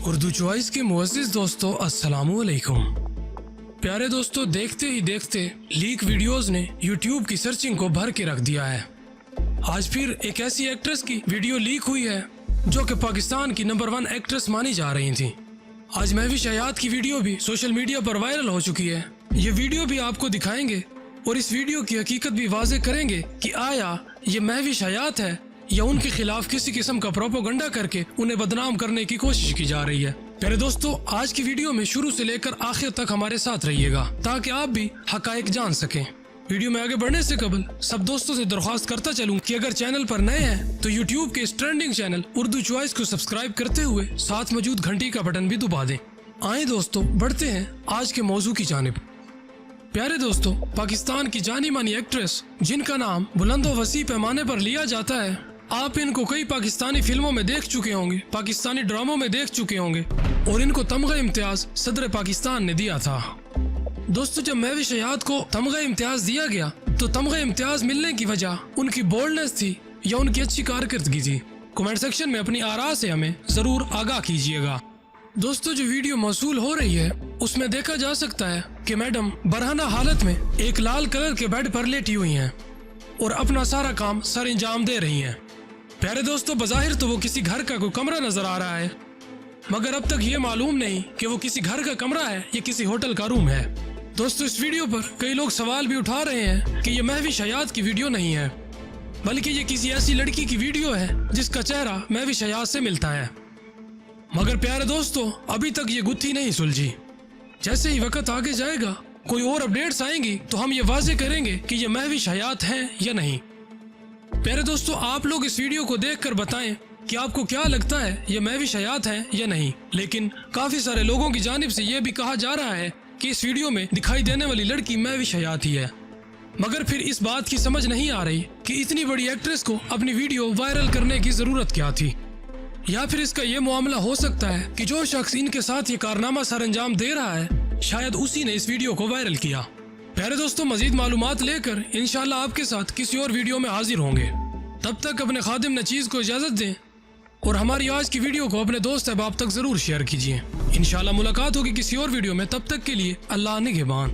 Urdu choice के मुअज़्ज़िज़ दोस्तों अस्सलामु अलैकुम। प्यारे दोस्तों, देखते ही देखते लीक वीडियोस ने यूट्यूब की सर्चिंग को भर के रख दिया है। आज फिर एक ऐसी एक्ट्रेस की वीडियो लीक हुई है जो कि पाकिस्तान की नंबर 1 एक्ट्रेस मानी जा रही थी। आज महविश हयात की वीडियो भी सोशल मीडिया पर वायरल हो चुकी है। ये वीडियो भी आपको दिखाएंगे और इस वीडियो की हकीकत भी वाज़े करेंगे कि आया ये महविश हयात है या उनके खिलाफ किसी किस्म का प्रोपोगंडा करके उन्हें बदनाम करने की कोशिश की जा रही है। प्यारे दोस्तों, आज की वीडियो में शुरू से लेकर आखिर तक हमारे साथ रहिएगा ताकि आप भी हकायक जान सकें। वीडियो में आगे बढ़ने से कबल सब दोस्तों से दरख्वास्त करता चलूं कि अगर चैनल पर नए हैं तो यूट्यूब के इस ट्रेंडिंग चैनल उर्दू चॉइस को सब्सक्राइब करते हुए साथ मौजूद घंटी का बटन भी दबा दें। आए दोस्तों, बढ़ते हैं आज के मौजू की जानिब। प्यारे दोस्तों, पाकिस्तान की जानी मानी एक्ट्रेस जिनका नाम बुलंदो वसी पैमाने पर लिया जाता है, आप इनको कई पाकिस्तानी फिल्मों में देख चुके होंगे, पाकिस्तानी ड्रामों में देख चुके होंगे और इनको तमगा इम्तियाज सदर पाकिस्तान ने दिया था। दोस्तों, जब महविश हयात को तमगा इम्तियाज दिया गया तो तमगा इम्तियाज मिलने की वजह उनकी बोल्डनेस थी या उनकी अच्छी कारकर्दगी थी? कमेंट सेक्शन में अपनी आरा से हमें जरूर आगाह कीजिएगा। दोस्तों, जो वीडियो मौसूल हो रही है उसमें देखा जा सकता है कि मैडम बरहना हालत में एक लाल कलर के बेड पर लेटी हुई हैं और अपना सारा काम सर अंजाम दे रही हैं। प्यारे दोस्तों, बज़ाहिर तो वो किसी घर का कोई कमरा नजर आ रहा है, मगर अब तक ये मालूम नहीं कि वो किसी घर का कमरा है या किसी होटल का रूम है। दोस्तों, इस वीडियो पर कई लोग सवाल भी उठा रहे हैं कि ये महविश हयात की वीडियो नहीं है, बल्कि ये किसी ऐसी लड़की की वीडियो है जिसका चेहरा महविश हयात से मिलता है। मगर प्यारे दोस्तों, अभी तक ये गुत्थी नहीं सुलझी। जैसे ही वक्त आगे जाएगा, कोई और अपडेट्स आएंगी तो हम ये वाजे करेंगे कि ये महविश हयात है या नहीं। प्यारे दोस्तों, आप लोग इस वीडियो को देखकर बताएं कि आपको क्या लगता है ये महविश हयात है या नहीं। लेकिन काफी सारे लोगों की जानिब से ये भी कहा जा रहा है कि इस वीडियो में दिखाई देने वाली लड़की महविश हयात ही है, मगर फिर इस बात की समझ नहीं आ रही कि इतनी बड़ी एक्ट्रेस को अपनी वीडियो वायरल करने की जरूरत क्या थी। या फिर इसका ये मामला हो सकता है कि जो शख्स इनके साथ ये कारनामा सर अंजाम दे रहा है शायद उसी ने इस वीडियो को वायरल किया। प्यारे दोस्तों, मजीद मालूमात लेकर इंशाल्लाह आपके साथ किसी और वीडियो में हाजिर होंगे। तब तक अपने खादिम नचीज को इजाजत दें और हमारी आज की वीडियो को अपने दोस्त अहबाब तक जरूर शेयर कीजिए। इंशाल्लाह मुलाकात होगी किसी और वीडियो में। तब तक के लिए अल्लाह निगहबान।